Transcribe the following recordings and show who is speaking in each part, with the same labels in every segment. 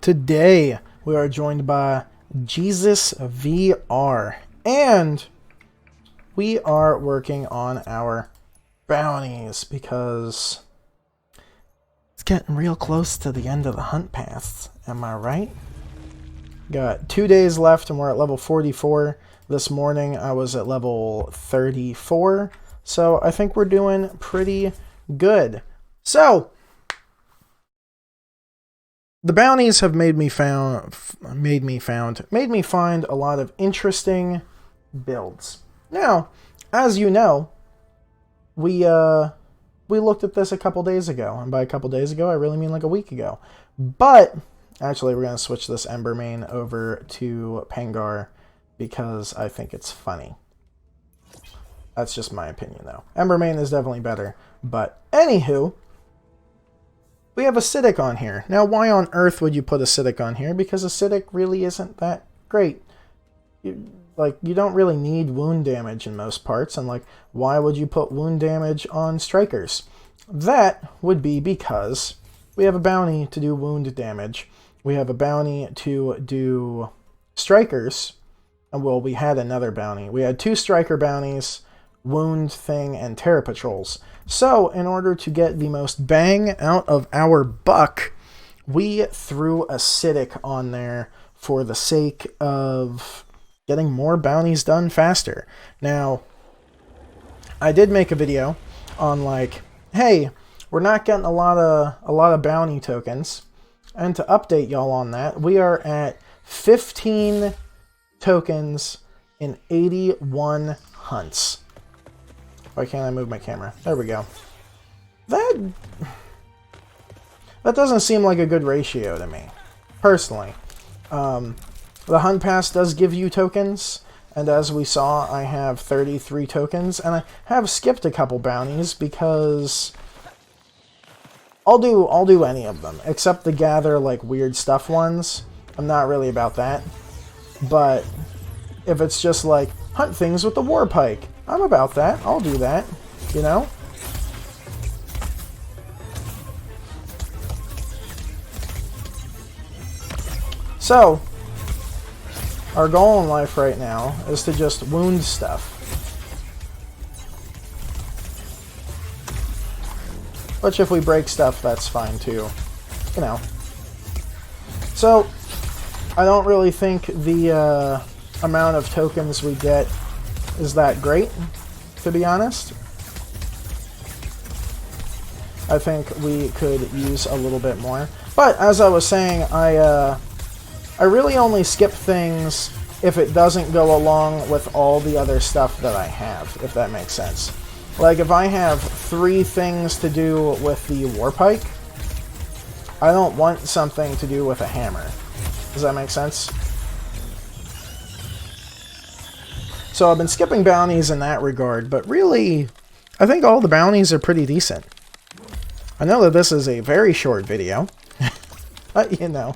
Speaker 1: Today, we are joined by Jesus VR, and we are working on our bounties because it's getting real close to the end of the hunt pass. Am I right? Got 2 days left and we're at level 44. This morning I was at level 34, so I think we're doing pretty good. So, the bounties have made me find a lot of interesting builds. Now, as you know, we looked at this a couple days ago, and by a couple days ago, I really mean like a week ago. But actually, we're going to switch this Embermane over to Pangar because I think it's funny. That's just my opinion, though. Embermane is definitely better. But anywho, we have Acidic on here. Now, why on earth would you put Acidic on here? Because Acidic really isn't that great. You don't really need wound damage in most parts, and why would you put wound damage on Strikers? That would be because we have a bounty to do wound damage. We have a bounty to do Strikers, and well, we had another bounty. We had 2 Striker bounties, Wound Thing, and Terra Patrols. So, in order to get the most bang out of our buck, we threw Acidic on there for the sake of getting more bounties done faster. Now, I did make a video on hey, we're not getting a lot of bounty tokens, and to update y'all on that, we are at 15 tokens in 81 hunts. Why can't I move my camera? There we go. That doesn't seem like a good ratio to me, personally. The Hunt Pass does give you tokens, and as we saw, I have 33 tokens, and I have skipped a couple bounties because I'll do any of them, except the gather weird stuff ones. I'm not really about that. But if it's just hunt things with the war pike, I'm about that. I'll do that, you know? So, our goal in life right now is to just wound stuff. Which if we break stuff, that's fine too. You know. So, I don't really think the amount of tokens we get is that great, to be honest. I think we could use a little bit more. But as I was saying, I really only skip things if it doesn't go along with all the other stuff that I have, if that makes sense. If I have 3 things to do with the Warpike, I don't want something to do with a hammer. Does that make sense? So I've been skipping bounties in that regard, but really, I think all the bounties are pretty decent. I know that this is a very short video, but you know,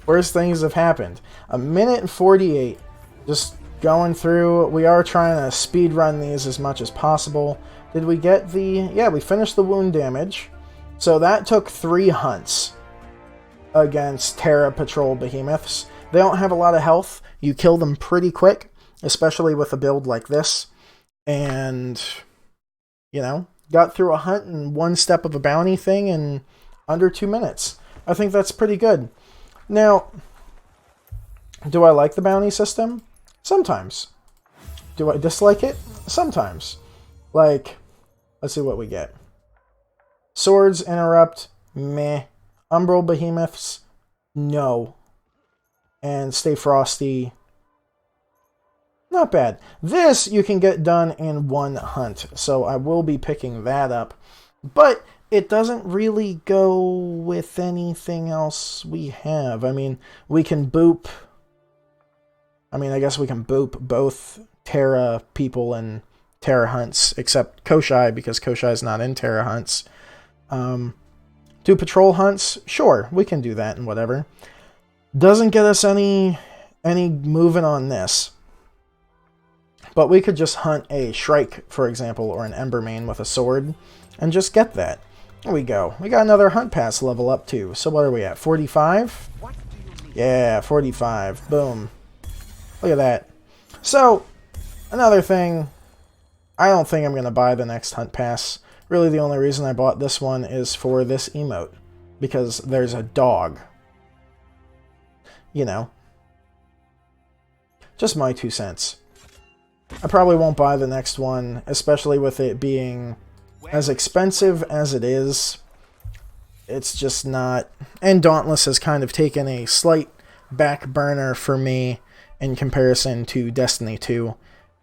Speaker 1: worse things have happened. 1 minute 48, just going through. We are trying to speed run these as much as possible. Did we get the... Yeah, we finished the wound damage. So that took 3 hunts against Terra Patrol Behemoths. They don't have a lot of health. You kill them pretty quick, especially with a build like this. And, you know, got through a hunt and 1 step of a bounty thing in under 2 minutes. I think that's pretty good. Now, do I like the bounty system? Sometimes. Do I dislike it? Sometimes. Let's see what we get. Swords Interrupt, meh. Umbral Behemoths, no. And Stay Frosty, not bad. This you can get done in 1 hunt, so I will be picking that up. But it doesn't really go with anything else we have. I mean, we can boop... I guess we can boop both Terra people and Terra hunts, except Koshai, because Koshai is not in Terra hunts. Do patrol hunts? Sure, we can do that and whatever. Doesn't get us any moving on this. But we could just hunt a Shrike, for example, or an Embermane with a sword, and just get that. There we go. We got another Hunt Pass level up too. So what are we at? 45? Yeah, 45. Boom. Look at that. So, another thing, I don't think I'm going to buy the next Hunt Pass. Really, the only reason I bought this one is for this emote. Because there's a dog. You know. Just my 2 cents. I probably won't buy the next one, especially with it being as expensive as it is. It's just not... And Dauntless has kind of taken a slight back burner for me in comparison to Destiny 2.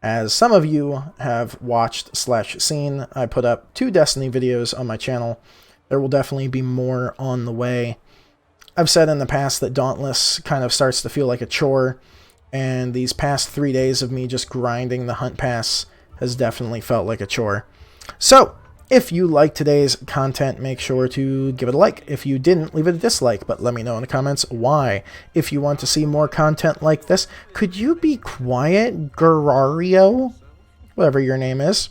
Speaker 1: As some of you have watched / seen, I put up 2 Destiny videos on my channel. There will definitely be more on the way. I've said in the past that Dauntless kind of starts to feel like a chore, and these past 3 days of me just grinding the Hunt Pass has definitely felt like a chore. So, if you liked today's content, make sure to give it a like. If you didn't, leave it a dislike, but let me know in the comments why. If you want to see more content like this, could you be quiet, Garario? Whatever your name is.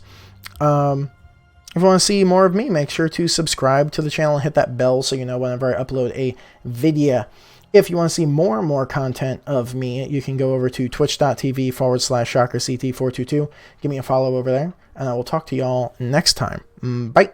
Speaker 1: If you want to see more of me, make sure to subscribe to the channel and hit that bell so you know whenever I upload a video. If you want to see more and more content of me, you can go over to twitch.tv/ShockerCT422. Give me a follow over there, and I will talk to y'all next time. Bye.